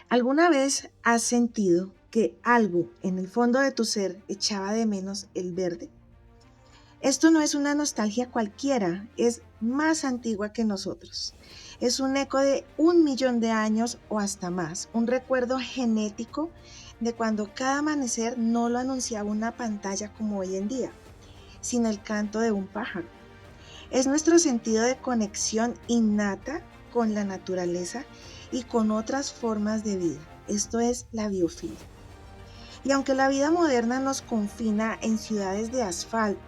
¿Alguna vez has sentido que algo en el fondo de tu ser echaba de menos el verde? Esto no es una nostalgia cualquiera, es más antigua que nosotros. Es un eco de 1 millón de años o hasta más, un recuerdo genético de cuando cada amanecer no lo anunciaba una pantalla como hoy en día, sino el canto de un pájaro. Es nuestro sentido de conexión innata con la naturaleza y con otras formas de vida. Esto es la biofilia. Y aunque la vida moderna nos confina en ciudades de asfalto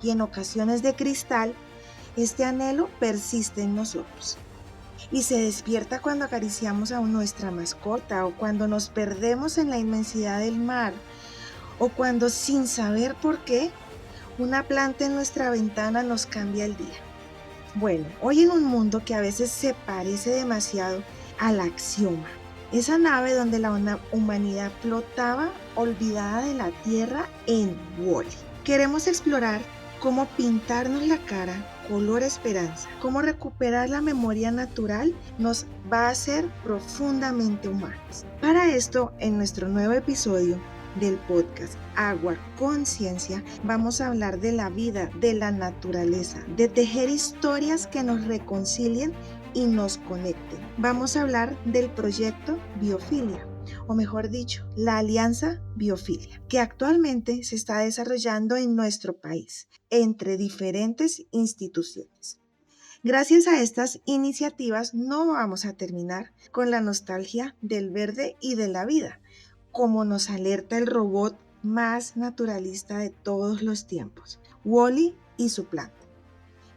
y en ocasiones de cristal, este anhelo persiste en nosotros y se despierta cuando acariciamos a nuestra mascota o cuando nos perdemos en la inmensidad del mar o cuando sin saber por qué una planta en nuestra ventana nos cambia el día. Bueno, hoy en un mundo que a veces se parece demasiado al Axioma, esa nave donde la humanidad flotaba olvidada de la Tierra en Wall-E. Queremos explorar cómo pintarnos la cara color esperanza, cómo recuperar la memoria natural nos va a hacer profundamente humanos. Para esto, en nuestro nuevo episodio del podcast Agua Conciencia, vamos a hablar de la vida, de la naturaleza, de tejer historias que nos reconcilien y nos conecten. Vamos a hablar del proyecto Biofilia, o mejor dicho, la Alianza Biofilia, que actualmente se está desarrollando en nuestro país, entre diferentes instituciones. Gracias a estas iniciativas no vamos a terminar con la nostalgia del verde y de la vida, como nos alerta el robot más naturalista de todos los tiempos, Wall-E y su planta.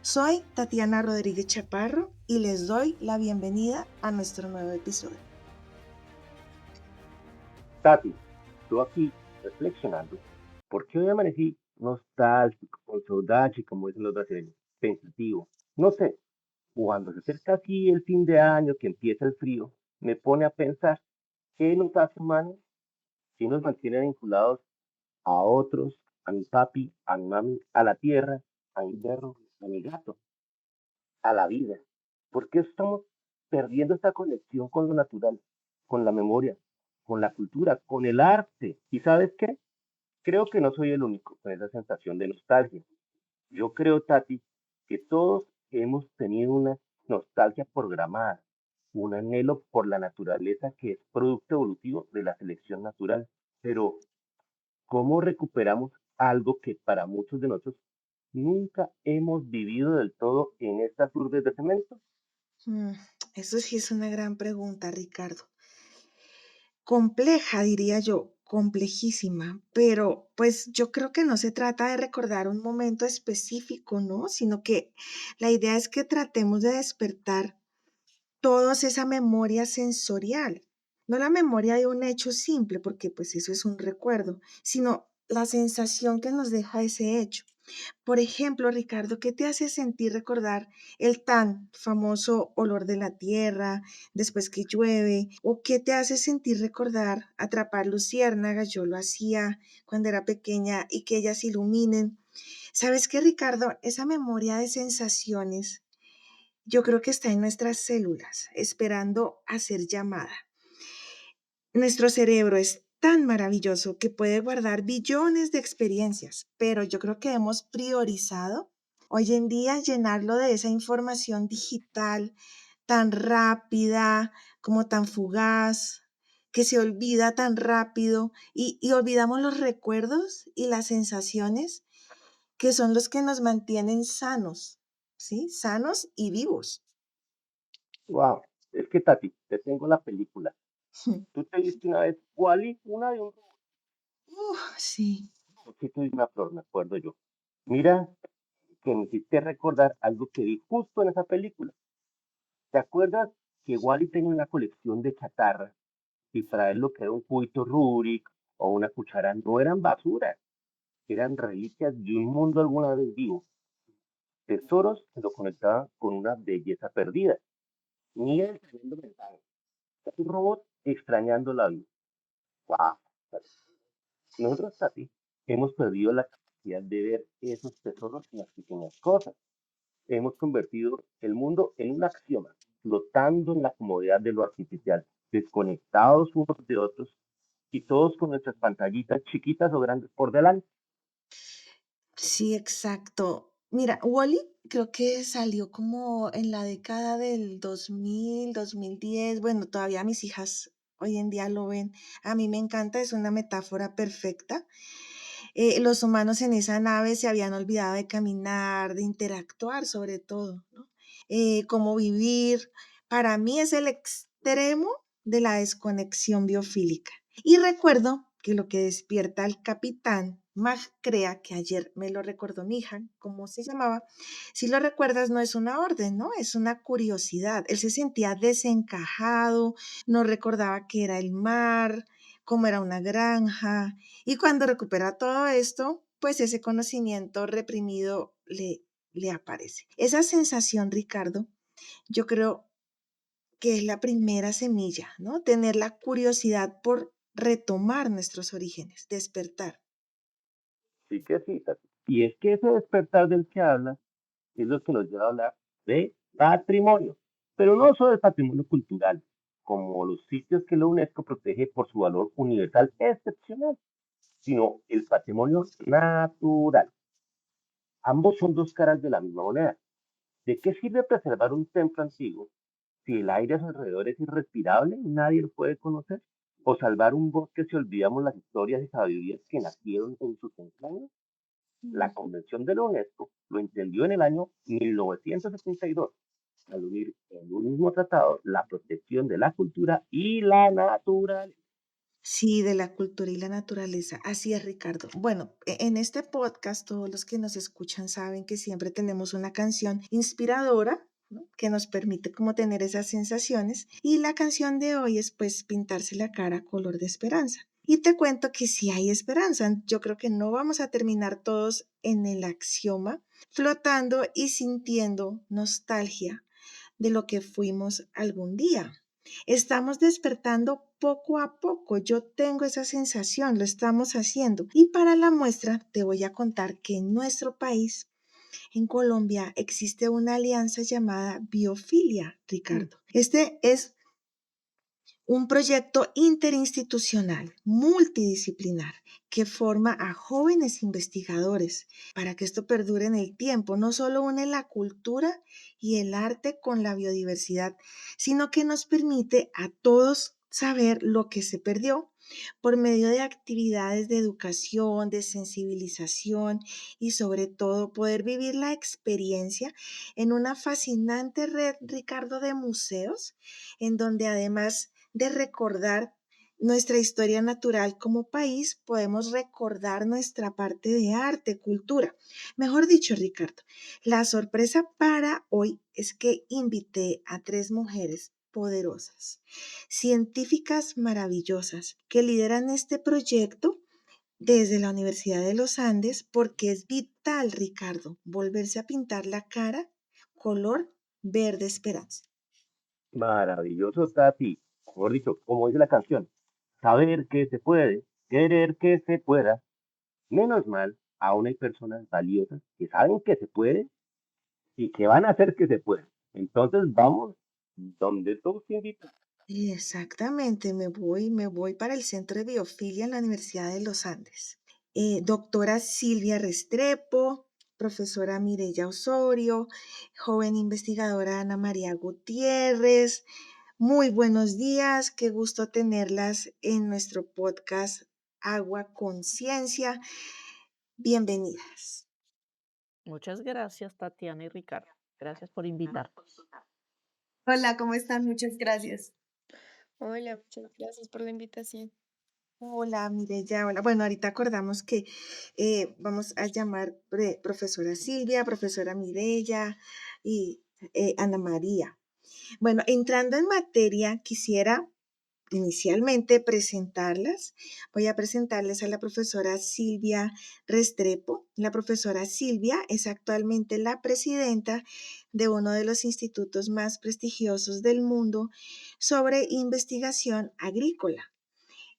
Soy Tatiana Rodríguez Chaparro y les doy la bienvenida a nuestro nuevo episodio. Tati, yo aquí reflexionando, ¿por qué hoy amanecí nostálgico, con saudade, como dicen los brasileños, pensativo? No sé, cuando se acerca aquí el fin de año, que empieza el frío, me pone a pensar, ¿qué nos hace humanos? ¿Qué nos mantiene vinculados a otros, a mi papi, a mi mami, a la tierra, a mi perro, a mi gato, a la vida? ¿Por qué estamos perdiendo esta conexión con lo natural, con la memoria, con la cultura, con el arte? ¿Y sabes qué? Creo que no soy el único con esa sensación de nostalgia. Yo creo, Tati, que todos hemos tenido una nostalgia programada, un anhelo por la naturaleza que es producto evolutivo de la selección natural. Pero, ¿cómo recuperamos algo que para muchos de nosotros nunca hemos vivido del todo en estas urbes de cemento? Mm, Eso sí es una gran pregunta, Ricardo. Compleja, diría yo, complejísima, pero pues yo creo que no se trata de recordar un momento específico, ¿no? Sino que la idea es que tratemos de despertar toda esa memoria sensorial, no la memoria de un hecho simple, porque pues eso es un recuerdo, sino la sensación que nos deja ese hecho. Por ejemplo, Ricardo, ¿qué te hace sentir recordar el tan famoso olor de la tierra después que llueve? ¿O qué te hace sentir recordar atrapar luciérnagas? Yo lo hacía cuando era pequeña y que ellas iluminen. ¿Sabes qué, Ricardo? Esa memoria de sensaciones yo creo que está en nuestras células, esperando a ser llamada. Nuestro cerebro es tan maravilloso que puede guardar billones de experiencias, pero yo creo que hemos priorizado hoy en día llenarlo de esa información digital tan rápida, como tan fugaz, que se olvida tan rápido y olvidamos los recuerdos y las sensaciones que son los que nos mantienen sanos, ¿sí? Sanos y vivos. Wow, es que Tati, te tengo la película. ¿Tú te viste una vez Wally, una de un Sí. robotcito y una flor, me acuerdo yo? Mira que me hiciste recordar algo que vi justo en esa película. ¿Te acuerdas que Wally tenía una colección de chatarra y para él lo que era un cubito Rubik o una cuchara no eran basura, eran reliquias de un mundo alguna vez vivo, tesoros que lo conectaban con una belleza perdida? Mira el tremendo mensaje. Es un robot extrañando la vida. ¡Wow! Nosotros, Tati, hemos perdido la capacidad de ver esos tesoros en las pequeñas cosas. Hemos convertido el mundo en un axioma, flotando en la comodidad de lo artificial. desconectados unos de otros y todos con nuestras pantallitas chiquitas o grandes por delante. Sí, exacto. Mira, Wall-E creo que salió como en la década del 2000, 2010. Bueno, todavía mis hijas hoy en día lo ven. A mí me encanta, es una metáfora perfecta. Los humanos en esa nave se habían olvidado de caminar, de interactuar sobre todo, ¿no? Cómo vivir. Para mí es el extremo de la desconexión biofílica. Y recuerdo que lo que despierta al capitán Crea, que ayer me lo recordó mi hija, ¿cómo se llamaba? Si lo recuerdas, no es una orden, ¿no? Es una curiosidad. Él se sentía desencajado, no recordaba qué era el mar, cómo era una granja, y cuando recupera todo esto, pues ese conocimiento reprimido le aparece. Esa sensación, Ricardo, yo creo que es la primera semilla, ¿no? Tener la curiosidad por retomar nuestros orígenes, despertar. Sí que sí, Tati. Y es que ese despertar del que habla es lo que nos lleva a hablar de patrimonio, pero no solo el patrimonio cultural, como los sitios que la UNESCO protege por su valor universal excepcional, sino el patrimonio natural. Ambos son dos caras de la misma moneda. ¿De qué sirve preservar un templo antiguo si el aire a su alrededor es irrespirable y nadie lo puede conocer? ¿O salvar un bosque si olvidamos las historias y sabidurías que nacieron en sus entrañas? La Convención de la UNESCO lo entendió en el año 1972, al unir en un mismo tratado la protección de la cultura y la naturaleza. Sí, de la cultura y la naturaleza. Así es, Ricardo. Bueno, en este podcast todos los que nos escuchan saben que siempre tenemos una canción inspiradora, ¿no? Que nos permite como tener esas sensaciones. Y la canción de hoy es pues pintarse la cara color de esperanza. Y te cuento que sí hay esperanza. Yo creo que no vamos a terminar todos en el axioma, flotando y sintiendo nostalgia de lo que fuimos algún día. Estamos despertando poco a poco. Yo tengo esa sensación, lo estamos haciendo. Y para la muestra te voy a contar que en nuestro país, en Colombia, existe una alianza llamada Biofilia, Ricardo. Este es un proyecto interinstitucional, multidisciplinar, que forma a jóvenes investigadores para que esto perdure en el tiempo. No solo une la cultura y el arte con la biodiversidad, sino que nos permite a todos saber lo que se perdió por medio de actividades de educación, de sensibilización y sobre todo poder vivir la experiencia en una fascinante red, Ricardo, de museos, en donde además de recordar nuestra historia natural como país, podemos recordar nuestra parte de arte, cultura. Mejor dicho, Ricardo, la sorpresa para hoy es que invité a tres mujeres poderosas, científicas maravillosas, que lideran este proyecto desde la Universidad de los Andes, porque es vital, Ricardo, volverse a pintar la cara color verde esperanza. Maravilloso, Tati. Mejor dicho, como dice la canción, saber que se puede, querer que se pueda. Menos mal, aún hay personas valiosas que saben que se puede y que van a hacer que se pueda. Entonces vamos donde todos te invitan. Exactamente, me voy para el Centro de Biofilia en la Universidad de los Andes. Doctora Silvia Restrepo, profesora Mireya Osorio, joven investigadora Ana María Gutiérrez. Muy buenos días, qué gusto tenerlas en nuestro podcast Agua Conciencia. Bienvenidas. Muchas gracias, Tatiana y Ricardo. Gracias por invitar. Hola, ¿cómo están? Muchas gracias. Hola, muchas gracias por la invitación. Hola, Mireya. Hola. Bueno, ahorita acordamos que vamos a llamar profesora Silvia, profesora Mireya y Ana María. Bueno, entrando en materia, quisiera inicialmente presentarlas. Voy a presentarles a la profesora Silvia Restrepo. La profesora Silvia es actualmente la presidenta de uno de los institutos más prestigiosos del mundo sobre investigación agrícola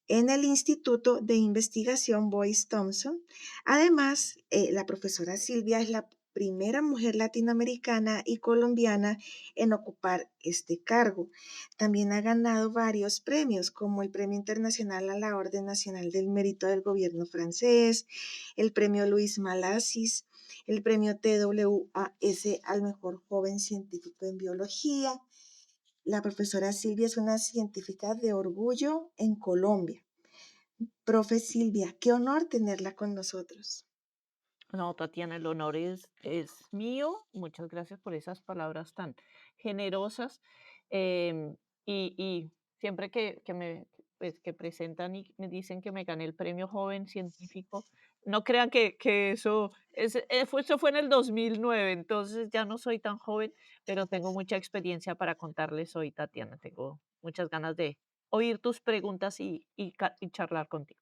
en el Instituto de Investigación Boyce Thompson. Además, la profesora Silvia es la primera mujer latinoamericana y colombiana en ocupar este cargo. También ha ganado varios premios, como el Premio Internacional a la Orden Nacional del Mérito del Gobierno francés, el Premio Luis Malasis, el Premio TWAS al Mejor Joven Científico en Biología. La profesora Silvia es una científica de orgullo en Colombia. Profe Silvia, qué honor tenerla con nosotros. No, Tatiana, el honor es mío. Muchas gracias por esas palabras tan generosas. Em, y siempre pues, que presentan y me dicen que me gané el premio joven científico, no crean que eso fue en el 2009, entonces ya no soy tan joven, pero tengo mucha experiencia para contarles hoy, Tatiana. Tengo muchas ganas de oír tus preguntas y charlar contigo.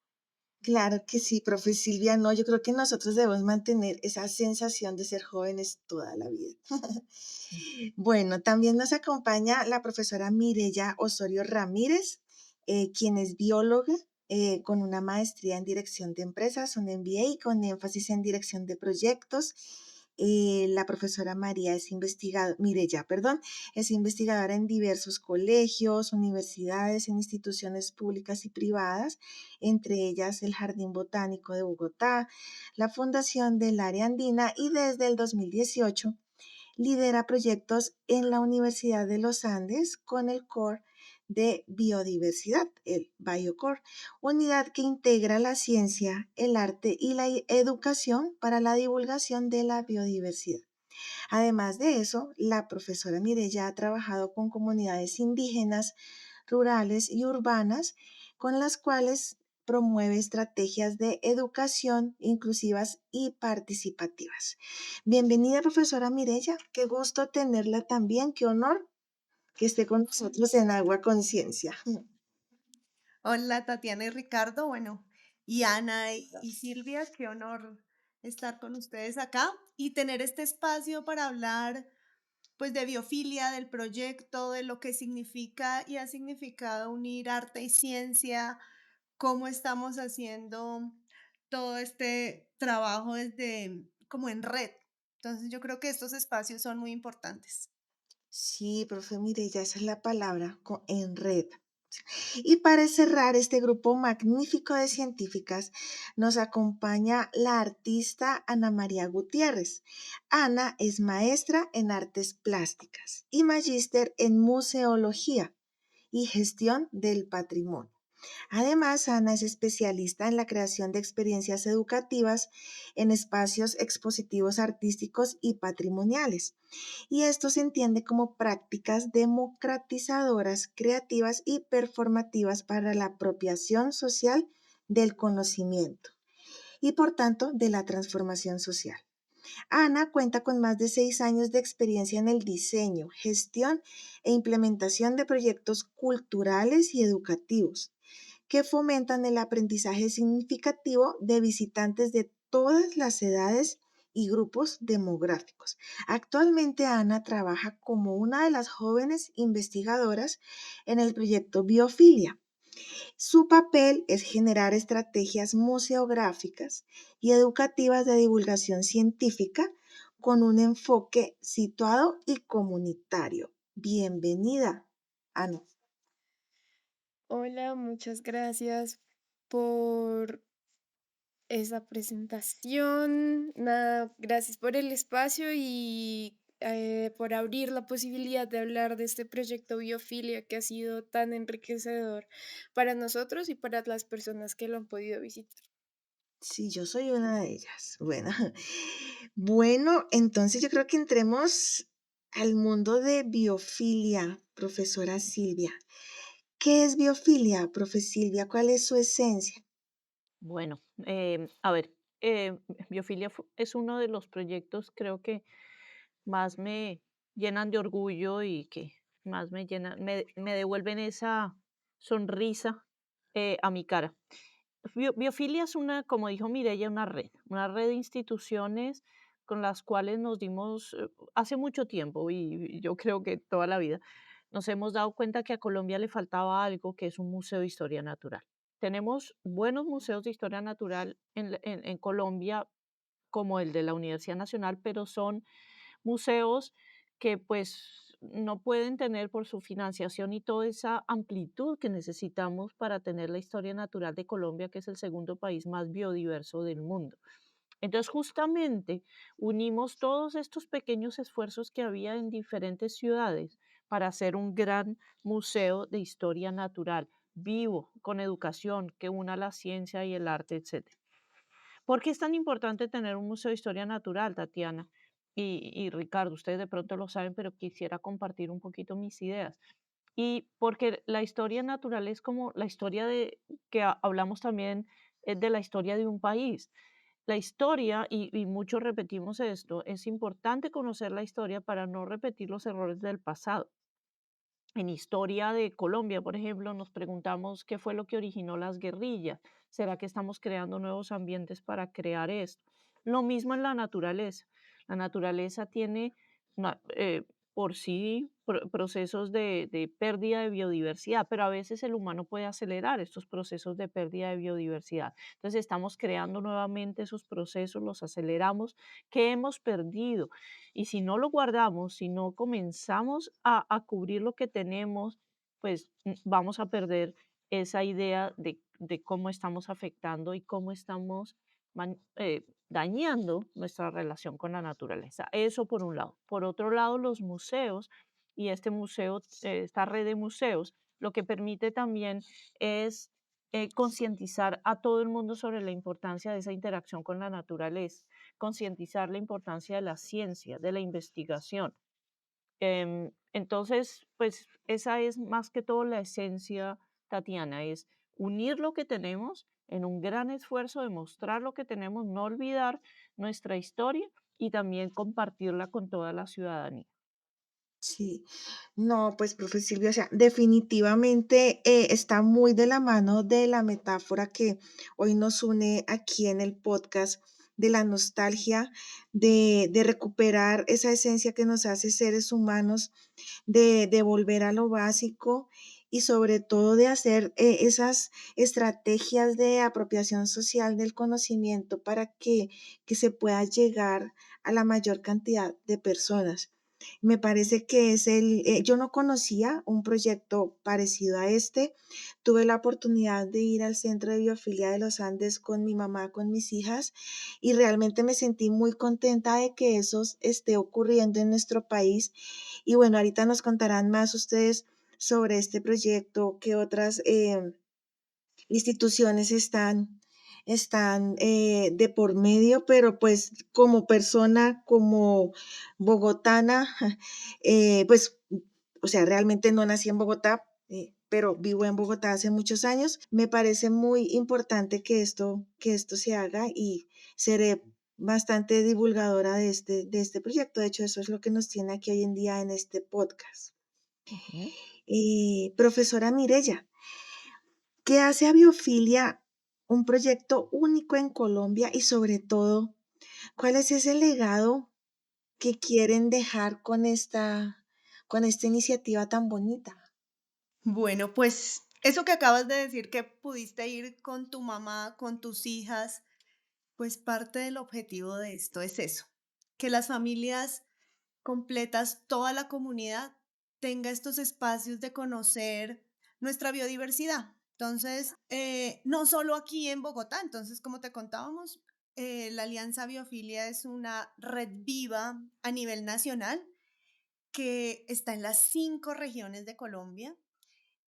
Claro que sí, profe Silvia. No, yo creo que nosotros debemos mantener esa sensación de ser jóvenes toda la vida. Bueno, también nos acompaña la profesora Mireya Osorio Ramírez, quien es bióloga con una maestría en dirección de empresas, un MBA con énfasis en dirección de proyectos. La profesora Mireya, perdón, es investigadora en diversos colegios, universidades, en instituciones públicas y privadas, entre ellas el Jardín Botánico de Bogotá, la Fundación del Área Andina, y desde el 2018 lidera proyectos en la Universidad de los Andes con el Core de Biodiversidad, el BioCore, unidad que integra la ciencia, el arte y la educación para la divulgación de la biodiversidad. Además de eso, la profesora Mireya ha trabajado con comunidades indígenas, rurales y urbanas, con las cuales promueve estrategias de educación inclusivas y participativas. Bienvenida, profesora Mireya. Qué gusto tenerla también. Qué honor que esté con nosotros en Agua Conciencia. Hola Tatiana y Ricardo, bueno, y Ana y Silvia, qué honor estar con ustedes acá y tener este espacio para hablar pues de biofilia, del proyecto, de lo que significa y ha significado unir arte y ciencia, cómo estamos haciendo todo este trabajo desde como en red. Entonces yo creo que estos espacios son muy importantes. Sí, profe Mireya, esa es la palabra, en red. Y para cerrar este grupo magnífico de científicas, nos acompaña la artista Ana María Gutiérrez. Ana es maestra en artes plásticas y magíster en museología y gestión del patrimonio. Además, Ana es especialista en la creación de experiencias educativas en espacios expositivos artísticos y patrimoniales, y esto se entiende como prácticas democratizadoras, creativas y performativas para la apropiación social del conocimiento y por tanto de la transformación social. Ana cuenta con más de 6 años de experiencia en el diseño, gestión e implementación de proyectos culturales y educativos que fomentan el aprendizaje significativo de visitantes de todas las edades y grupos demográficos. Actualmente Ana trabaja como una de las jóvenes investigadoras en el proyecto Biofilia. Su papel es generar estrategias museográficas y educativas de divulgación científica con un enfoque situado y comunitario. Bienvenida, Ana. Hola, muchas gracias por esa presentación. Nada, gracias por el espacio y por abrir la posibilidad de hablar de este proyecto Biofilia que ha sido tan enriquecedor para nosotros y para las personas que lo han podido visitar. Sí, yo soy una de ellas. Bueno, bueno, entonces yo creo que entremos al mundo de biofilia, profesora Silvia. ¿Qué es biofilia, profe Silvia? ¿Cuál es su esencia? Bueno, a ver, Biofilia es uno de los proyectos creo que más me llenan de orgullo y que más me devuelven esa sonrisa a mi cara. Biofilia es como dijo Mireya, una red de instituciones con las cuales nos dimos hace mucho tiempo y yo creo que toda la vida nos hemos dado cuenta que a Colombia le faltaba algo que es un museo de historia natural. Tenemos buenos museos de historia natural en Colombia, como el de la Universidad Nacional, pero son museos que pues no pueden tener por su financiación y toda esa amplitud que necesitamos para tener la historia natural de Colombia, que es el segundo país más biodiverso del mundo. Entonces, justamente unimos todos estos pequeños esfuerzos que había en diferentes ciudades para hacer un gran museo de historia natural, vivo, con educación, que una la ciencia y el arte, etcétera. ¿Por qué es tan importante tener un museo de historia natural, Tatiana? Y Ricardo, ustedes de pronto lo saben, pero quisiera compartir un poquito mis ideas. Y porque la historia natural es como la historia de que hablamos también de la historia de un país. La historia, y muchos repetimos esto, es importante conocer la historia para no repetir los errores del pasado. En historia de Colombia, por ejemplo, nos preguntamos qué fue lo que originó las guerrillas. ¿Será que estamos creando nuevos ambientes para crear esto? Lo mismo en la naturaleza. La naturaleza tiene por sí procesos de pérdida de biodiversidad, pero a veces el humano puede acelerar estos procesos de pérdida de biodiversidad. Entonces estamos creando nuevamente esos procesos, los aceleramos, que hemos perdido. Y si no lo guardamos, si no comenzamos a cubrir lo que tenemos, pues vamos a perder esa idea de cómo estamos afectando y cómo estamos dañando nuestra relación con la naturaleza. Eso por un lado. Por otro lado, los museos y este museo, esta red de museos, lo que permite también es concientizar a todo el mundo sobre la importancia de esa interacción con la naturaleza, concientizar la importancia de la ciencia, de la investigación. Entonces, pues esa es más que todo la esencia, Tatiana, es unir lo que tenemos en un gran esfuerzo de mostrar lo que tenemos, no olvidar nuestra historia y también compartirla con toda la ciudadanía. Sí, no, pues, profe Silvia, o sea, definitivamente está muy de la mano de la metáfora que hoy nos une aquí en el podcast de la nostalgia, de recuperar esa esencia que nos hace seres humanos, de volver a lo básico y sobre todo de hacer esas estrategias de apropiación social del conocimiento para que se pueda llegar a la mayor cantidad de personas. Me parece que yo no conocía un proyecto parecido a este. Tuve la oportunidad de ir al Centro de Biofilia de los Andes con mi mamá, con mis hijas, y realmente me sentí muy contenta de que eso esté ocurriendo en nuestro país. Y bueno, ahorita nos contarán más ustedes sobre este proyecto, qué otras instituciones están de por medio, pero pues como persona, como bogotana, pues, o sea, realmente no nací en Bogotá, pero vivo en Bogotá hace muchos años. Me parece muy importante que esto se haga y seré bastante divulgadora de este proyecto. De hecho, eso es lo que nos tiene aquí hoy en día en este podcast. Ujú. Profesora Mirella, ¿qué hace a Biofilia un proyecto único en Colombia? Y sobre todo, ¿cuál es ese legado que quieren dejar con esta iniciativa tan bonita? Bueno, pues eso que acabas de decir que pudiste ir con tu mamá, con tus hijas, pues parte del objetivo de esto es eso, que las familias completas, toda la comunidad tenga estos espacios de conocer nuestra biodiversidad. Entonces, no solo aquí en Bogotá, entonces, como te contábamos, la Alianza Biofilia es una red viva a nivel nacional que está en las 5 regiones de Colombia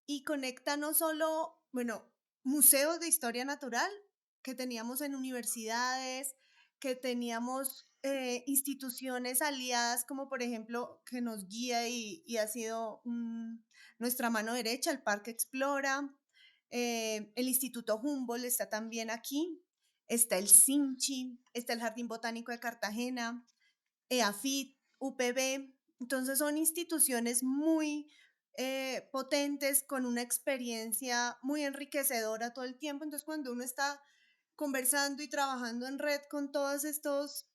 y conecta no solo, bueno, museos de historia natural que teníamos en universidades, que teníamos instituciones aliadas, como por ejemplo, que nos guía y ha sido nuestra mano derecha, el Parque Explora, el Instituto Humboldt está también aquí, está el SINCHI, está el Jardín Botánico de Cartagena, EAFIT, UPB. Entonces son instituciones muy potentes, con una experiencia muy enriquecedora todo el tiempo. Entonces cuando uno está conversando y trabajando en red con todas estas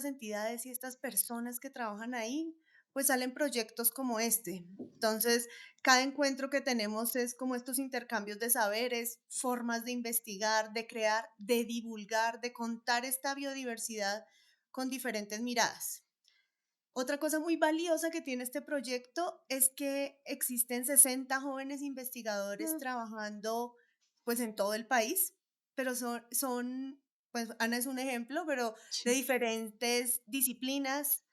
entidades y estas personas que trabajan ahí, pues salen proyectos como este. Entonces, cada encuentro que tenemos es como estos intercambios de saberes, formas de investigar, de crear, de divulgar, de contar esta biodiversidad con diferentes miradas. Otra cosa muy valiosa que tiene este proyecto es que existen 60 jóvenes investigadores Mm, trabajando pues en todo el país, pero pues Ana es un ejemplo, pero de sí. diferentes disciplinas,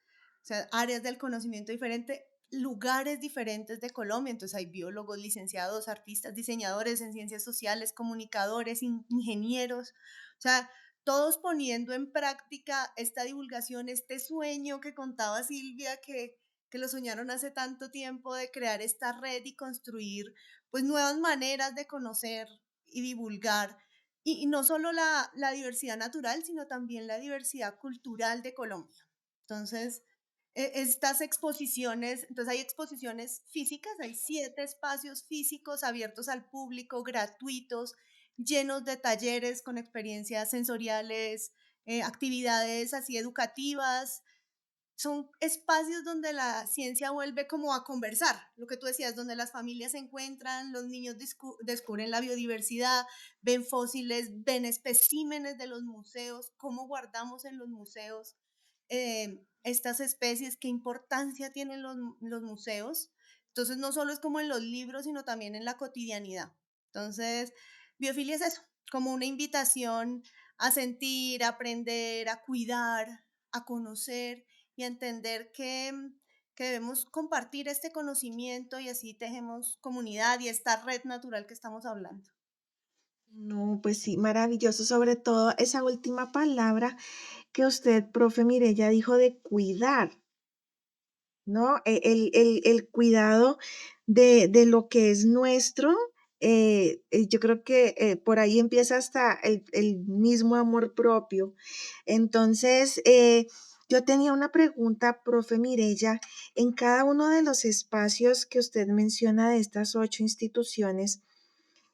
o sea, áreas del conocimiento diferente, lugares diferentes de Colombia. Entonces hay biólogos, licenciados, artistas, diseñadores en ciencias sociales, comunicadores, ingenieros. O sea, todos poniendo en práctica esta divulgación, este sueño que contaba Silvia, que lo soñaron hace tanto tiempo de crear esta red y construir pues nuevas maneras de conocer y divulgar. Y no solo la diversidad natural, sino también la diversidad cultural de Colombia. Entonces, estas exposiciones, entonces hay exposiciones físicas, hay 7 espacios físicos abiertos al público, gratuitos, llenos de talleres con experiencias sensoriales, actividades así educativas. Son espacios donde la ciencia vuelve como a conversar, lo que tú decías, donde las familias se encuentran, los niños descubren la biodiversidad, ven fósiles, ven especímenes de los museos, cómo guardamos en los museos estas especies, qué importancia tienen los museos. Entonces, no solo es como en los libros, sino también en la cotidianidad. Entonces, biofilia es eso, como una invitación a sentir, a aprender, a cuidar, a conocer y a entender que debemos compartir este conocimiento y así tejemos comunidad y esta red natural que estamos hablando. No, pues sí, maravilloso, sobre todo esa última palabra que usted, profe Mirella, dijo de cuidar, ¿no? El cuidado de lo que es nuestro, yo creo que por ahí empieza hasta el mismo amor propio. Entonces, yo tenía una pregunta, profe Mirella, en cada uno de los espacios que usted menciona de estas 8 instituciones,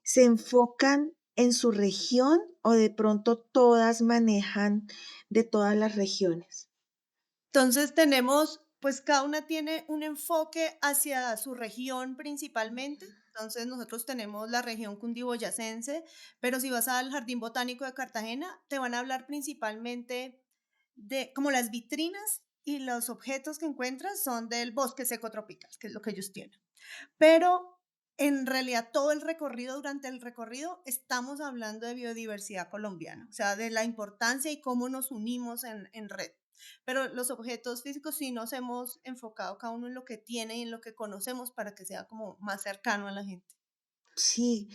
¿se enfocan en su región o de pronto todas manejan de todas las regiones? Entonces tenemos, pues cada una tiene un enfoque hacia su región principalmente. Entonces nosotros tenemos la región cundiboyacense, pero si vas al Jardín Botánico de Cartagena, te van a hablar principalmente de como las vitrinas y los objetos que encuentras son del bosque seco tropical, que es lo que ellos tienen. Pero en realidad todo el recorrido, durante el recorrido, estamos hablando de biodiversidad colombiana, o sea, de la importancia y cómo nos unimos en red. Pero los objetos físicos sí nos hemos enfocado cada uno en lo que tiene y en lo que conocemos para que sea como más cercano a la gente. Sí,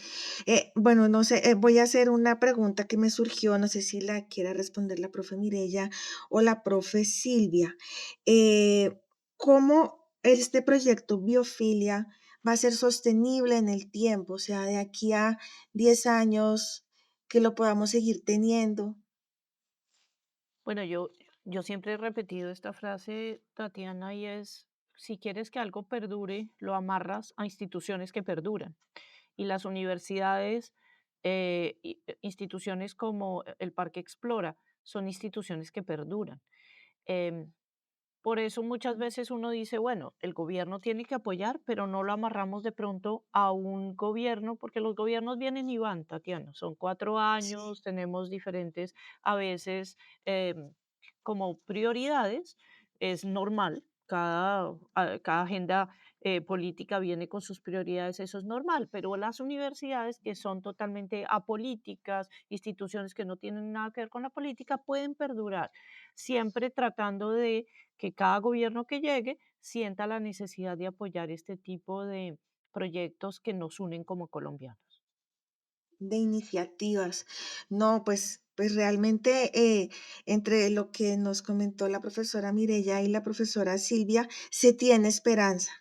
bueno, no sé, voy a hacer una pregunta que me surgió, no sé si la quiera responder la profe Mirella o la profe Silvia. ¿Cómo este proyecto Biofilia va a ser sostenible en el tiempo? O sea, de aquí a 10 años, que lo podamos seguir teniendo. Bueno, yo siempre he repetido esta frase, Tatiana, y es, si quieres que algo perdure, lo amarras a instituciones que perduran. Y las universidades, instituciones como el Parque Explora, son instituciones que perduran. Em, por eso muchas veces uno dice, bueno, el gobierno tiene que apoyar, pero no lo amarramos de pronto a un gobierno, porque los gobiernos vienen y van, Tatiana. Son 4 años, Sí. tenemos diferentes, a veces, como prioridades. Es normal, cada agenda política viene con sus prioridades, eso es normal, pero las universidades que son totalmente apolíticas, instituciones que no tienen nada que ver con la política, pueden perdurar, siempre tratando de que cada gobierno que llegue sienta la necesidad de apoyar este tipo de proyectos que nos unen como colombianos. De iniciativas. No, pues realmente entre lo que nos comentó la profesora Mirella y la profesora Silvia, se tiene esperanza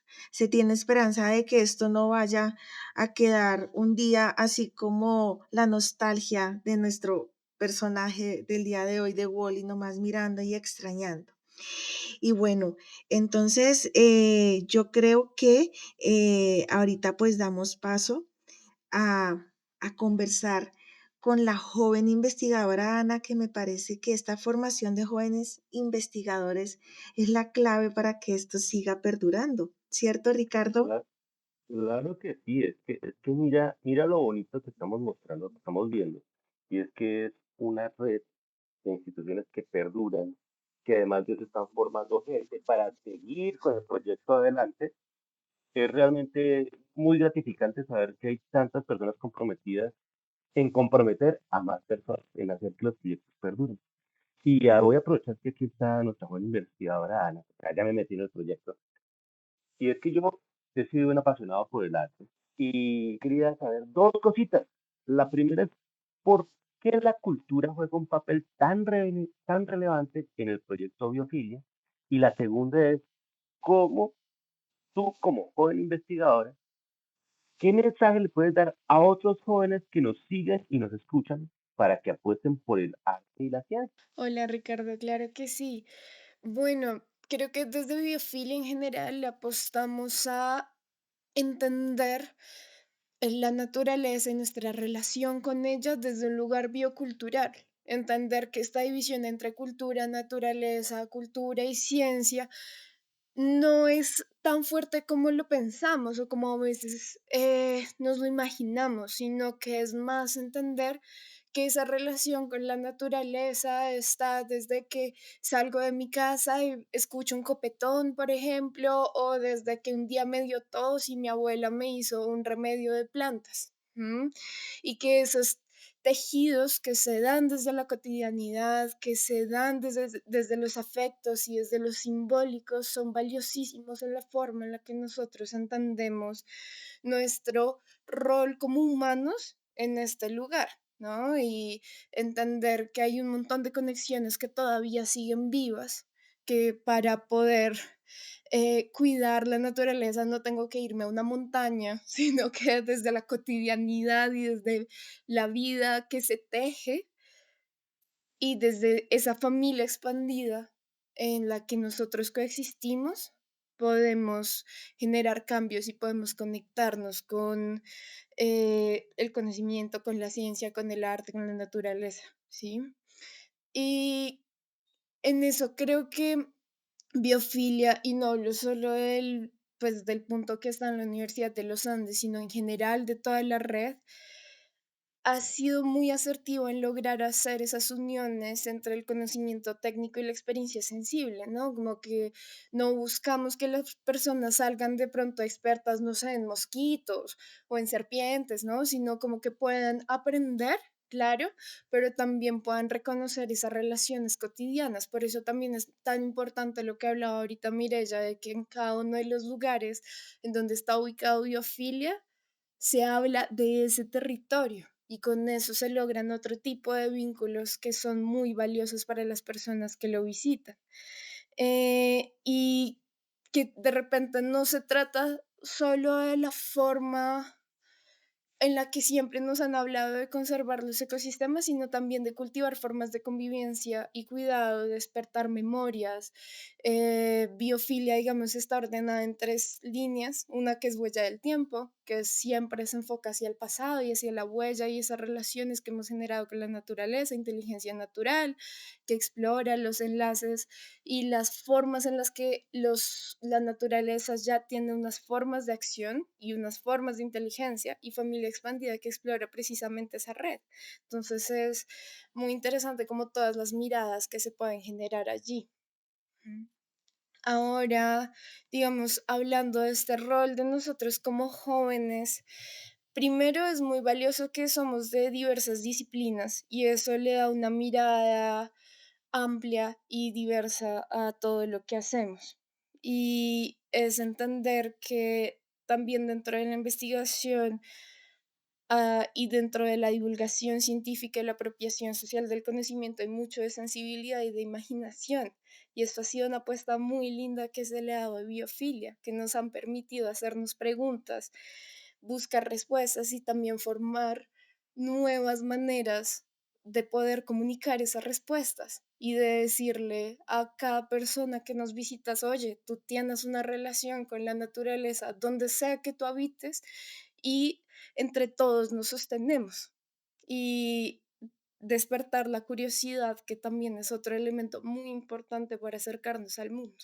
de que esto no vaya a quedar un día así como la nostalgia de nuestro personaje del día de hoy de Wally, nomás mirando y extrañando. Y bueno, entonces yo creo que ahorita pues damos paso a, a conversar con la joven investigadora Ana, que me parece que esta formación de jóvenes investigadores es la clave para que esto siga perdurando, ¿cierto, Ricardo? Cla- Claro que sí, es que mira lo bonito que estamos mostrando, que estamos viendo, y es que es una red de instituciones que perduran, que además de eso están formando gente para seguir con el proyecto adelante. Es realmente muy gratificante saber que hay tantas personas comprometidas en comprometer a más personas, en hacer que los proyectos perduren. Y ya voy a aprovechar que aquí está nuestra buena investigadora Ana, porque ya me metí en el proyecto. Y es que yo he sido un apasionado por el arte y quería saber dos cositas. La primera es por qué la cultura juega un papel tan relevante en el proyecto Biofilia. Y la segunda es cómo tú, como joven investigadora, ¿qué mensaje le puedes dar a otros jóvenes que nos siguen y nos escuchan para que apuesten por el arte y la ciencia? Hola Ricardo, claro que sí. Bueno, creo que desde Biofilia en general le apostamos a entender la naturaleza y nuestra relación con ella desde un lugar biocultural. Entender que esta división entre cultura, naturaleza, cultura y ciencia no es tan fuerte como lo pensamos o como a veces nos lo imaginamos, sino que es más entender que esa relación con la naturaleza está desde que salgo de mi casa y escucho un copetón, por ejemplo, o desde que un día me dio tos y mi abuela me hizo un remedio de plantas. ¿M? Y que esos tejidos que se dan desde la cotidianidad, que se dan desde los afectos y desde los simbólicos, son valiosísimos en la forma en la que nosotros entendemos nuestro rol como humanos en este lugar, ¿no? Y entender que hay un montón de conexiones que todavía siguen vivas, que para poder cuidar la naturaleza no tengo que irme a una montaña, sino que desde la cotidianidad y desde la vida que se teje y desde esa familia expandida en la que nosotros coexistimos, podemos generar cambios y podemos conectarnos con el conocimiento, con la ciencia, con el arte, con la naturaleza, ¿sí? Y en eso creo que biofilia, y no hablo solo pues, del punto que está en la Universidad de los Andes, sino en general de toda la red, ha sido muy asertivo en lograr hacer esas uniones entre el conocimiento técnico y la experiencia sensible, ¿no? Como que no buscamos que las personas salgan de pronto expertas, no sé, en mosquitos o en serpientes, ¿no? Sino como que puedan aprender, claro, pero también puedan reconocer esas relaciones cotidianas. Por eso también es tan importante lo que hablaba ahorita Mirella, de que en cada uno de los lugares en donde está ubicado biofilia, se habla de ese territorio y con eso se logran otro tipo de vínculos que son muy valiosos para las personas que lo visitan. Y que de repente no se trata solo de la forma en la que siempre nos han hablado de conservar los ecosistemas, sino también de cultivar formas de convivencia y cuidado, de despertar memorias. Biofilia, digamos, está ordenada en tres líneas. Una que es huella del tiempo, que siempre se enfoca hacia el pasado y hacia la huella y esas relaciones que hemos generado con la naturaleza, inteligencia natural, que explora los enlaces y las formas en las que la naturaleza ya tiene unas formas de acción y unas formas de inteligencia y familia expandida que explora precisamente esa red. Entonces es muy interesante como todas las miradas que se pueden generar allí. Ujú. Ahora, digamos, hablando de este rol de nosotros como jóvenes, primero es muy valioso que somos de diversas disciplinas y eso le da una mirada amplia y diversa a todo lo que hacemos. Y es entender que también dentro de la investigación y dentro de la divulgación científica y la apropiación social del conocimiento hay mucho de sensibilidad y de imaginación. Y esto ha sido una apuesta muy linda que se le ha dado a Biofilia, que nos han permitido hacernos preguntas, buscar respuestas y también formar nuevas maneras de poder comunicar esas respuestas y de decirle a cada persona que nos visitas, oye, tú tienes una relación con la naturaleza donde sea que tú habites y entre todos nos sostenemos. y despertar la curiosidad, que también es otro elemento muy importante para acercarnos al mundo.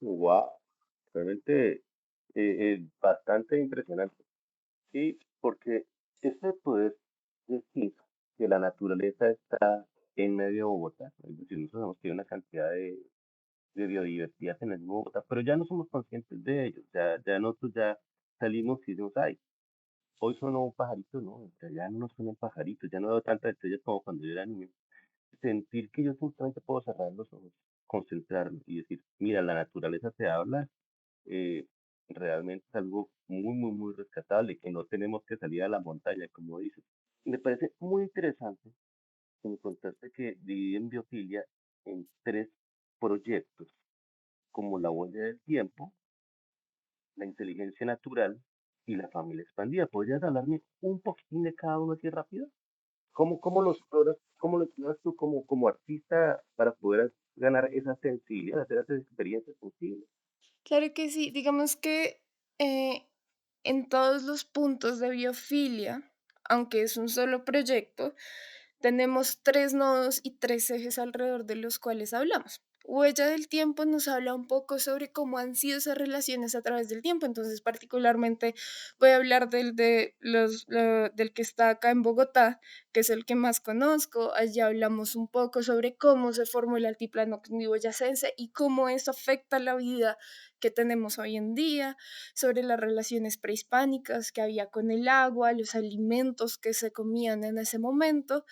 Wow, realmente bastante impresionante. Sí, porque este poder decir que la naturaleza está en medio de Bogotá, es decir, nosotros sabemos que hay una cantidad de biodiversidad en el mismo Bogotá, pero ya no somos conscientes de ello, ya nosotros ya salimos y decimos, ay, hoy sonó un pajarito, no, o sea, ya no suena un pajarito, ya no veo tantas estrellas como cuando yo era niño. Sentir que yo simplemente puedo cerrar los ojos, concentrarme y decir, mira, la naturaleza te habla, eh, realmente es algo muy, muy, muy rescatable, que no tenemos que salir a la montaña, como dices. Me parece muy interesante que me contaste que dividen biofilia en tres proyectos, como la huella del tiempo, la inteligencia natural y la familia expandida. ¿Podrías hablarme un poquitín de cada uno así rápido? ¿Cómo lo exploras, cómo lo exploras tú como artista para poder ganar esa sensibilidad, hacer esas experiencias sensibles? Claro que sí, digamos que eh, en todos los puntos de biofilia, aunque es un solo proyecto, tenemos tres nodos y tres ejes alrededor de los cuales hablamos. Huella del tiempo nos habla un poco sobre cómo han sido esas relaciones a través del tiempo, entonces particularmente voy a hablar del que está acá en Bogotá, que es el que más conozco. Allí hablamos un poco sobre cómo se formó el altiplano cundiboyacense y cómo eso afecta la vida que tenemos hoy en día, sobre las relaciones prehispánicas que había con el agua, los alimentos que se comían en ese momento,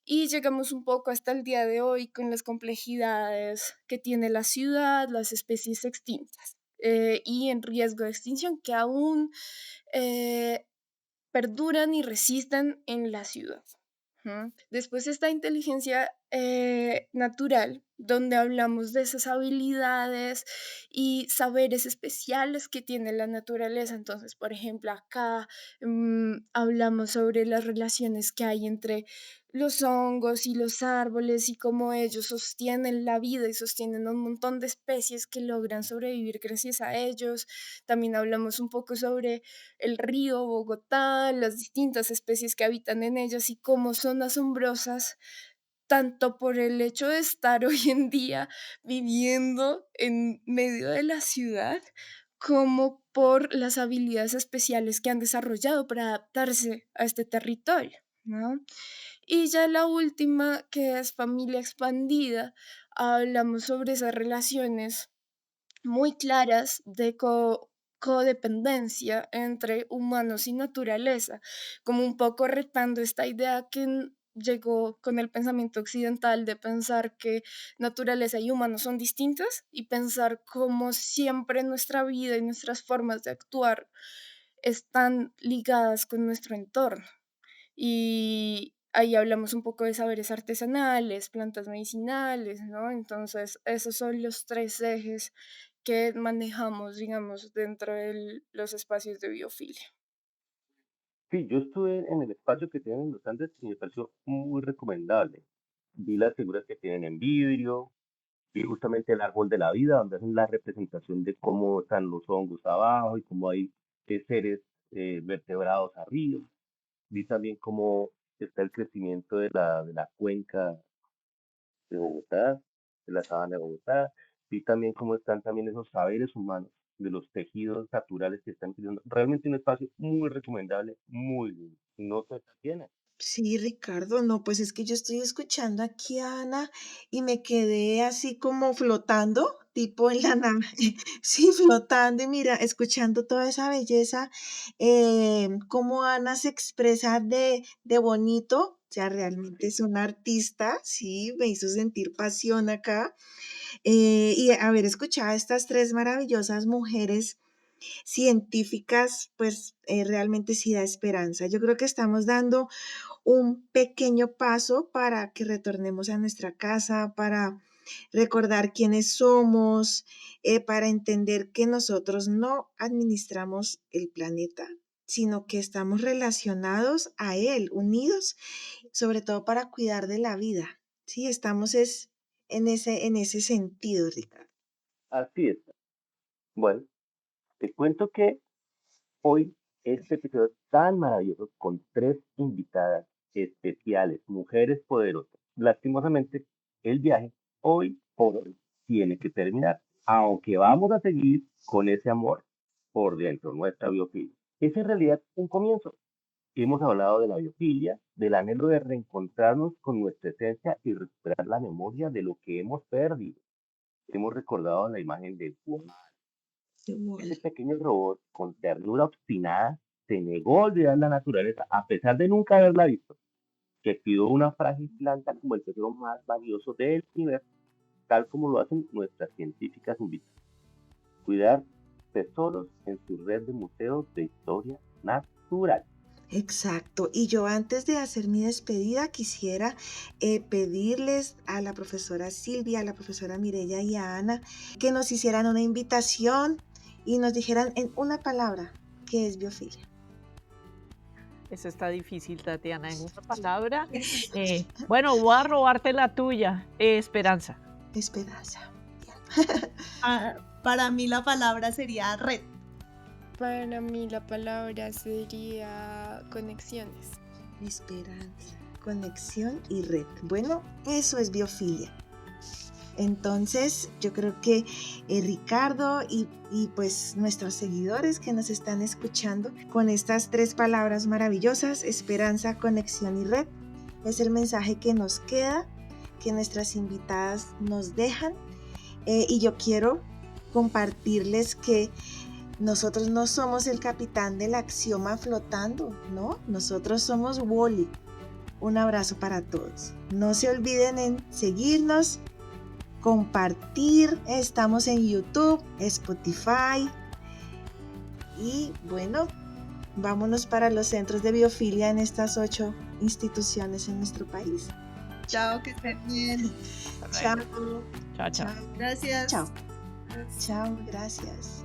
y llegamos un poco hasta el día de hoy con las complejidades que tiene la ciudad, las especies extintas y en riesgo de extinción que aún eh, perduran y resisten en la ciudad. Ujú. Después está inteligencia natural, donde hablamos de esas habilidades y saberes especiales que tiene la naturaleza. Entonces, por ejemplo, acá hablamos sobre las relaciones que hay entre los hongos y los árboles y cómo ellos sostienen la vida y sostienen un montón de especies que logran sobrevivir gracias a ellos. También hablamos un poco sobre el río Bogotá, las distintas especies que habitan en ellas y cómo son asombrosas, tanto por el hecho de estar hoy en día viviendo en medio de la ciudad, como por las habilidades especiales que han desarrollado para adaptarse a este territorio, ¿no? Y ya la última, que es familia expandida, hablamos sobre esas relaciones muy claras de codependencia entre humanos y naturaleza, como un poco retando esta idea que llegó con el pensamiento occidental de pensar que naturaleza y humanos son distintas y pensar cómo siempre nuestra vida y nuestras formas de actuar están ligadas con nuestro entorno. Y ahí hablamos un poco de saberes artesanales, plantas medicinales, ¿no? Entonces, esos son los tres ejes que manejamos, digamos, dentro de los espacios de biofilia. Sí, yo estuve en el espacio que tienen en los Andes y me pareció muy recomendable. Vi las figuras que tienen en vidrio, vi justamente el árbol de la vida, donde hacen la representación de cómo están los hongos abajo y cómo hay seres vertebrados arriba. Vi también cómo está el crecimiento de la cuenca de Bogotá, de la sabana de Bogotá. Vi también cómo están también esos saberes humanos de los tejidos naturales que están creando. Realmente un espacio muy recomendable, muy lindo. No se tiene. Sí, Ricardo, no, pues es que yo estoy escuchando aquí a Ana y me quedé así como flotando, tipo en la nave, sí, flotando y mira, escuchando toda esa belleza, cómo Ana se expresa de bonito, o sea, realmente es una artista, sí, me hizo sentir pasión acá, y haber escuchado a estas tres maravillosas mujeres científicas, pues realmente sí da esperanza. Yo creo que estamos dando un pequeño paso para que retornemos a nuestra casa, para recordar quiénes somos, para entender que nosotros no administramos el planeta, sino que estamos relacionados a él, unidos, sobre todo para cuidar de la vida. Sí, estamos es en ese sentido, Ricardo. Así es. Bueno, te cuento que hoy este episodio tan maravilloso con tres invitadas especiales, mujeres poderosas. Lastimosamente, el viaje hoy por hoy tiene que terminar, aunque vamos a seguir con ese amor por dentro, nuestra biofilia. Es en realidad un comienzo. Hemos hablado de la biofilia, del anhelo de reencontrarnos con nuestra esencia y recuperar la memoria de lo que hemos perdido. Hemos recordado la imagen de Juan, ese pequeño robot con ternura obstinada se negó a olvidar la naturaleza a pesar de nunca haberla visto, que cuidó una frágil planta como el tesoro más valioso del universo, tal como lo hacen nuestras científicas invitadas. Cuidar tesoros en su red de museos de historia natural. Exacto. Y yo antes de hacer mi despedida quisiera pedirles a la profesora Silvia, a la profesora Mireya y a Ana que nos hicieran una invitación y nos dijeran en una palabra qué es biofilia. Eso está difícil, Tatiana, en una palabra. Bueno, voy a robarte la tuya. Esperanza. Esperanza. Ah, para mí la palabra sería red. Para mí la palabra sería conexiones. Esperanza, conexión y red. Bueno, eso es biofilia. Entonces, yo creo que Ricardo y pues nuestros seguidores que nos están escuchando, con estas tres palabras maravillosas, esperanza, conexión y red, es el mensaje que nos queda, que nuestras invitadas nos dejan. Y yo quiero compartirles que nosotros no somos el capitán del axioma flotando, ¿no? Nosotros somos Wally. Un abrazo para todos. No se olviden en seguirnos, compartir. Estamos en YouTube, Spotify. Y bueno, vámonos para los centros de biofilia en estas 8 instituciones en nuestro país. Chao, que estén bien. Chao. Chao, chao. Gracias. Chao. Chao, gracias.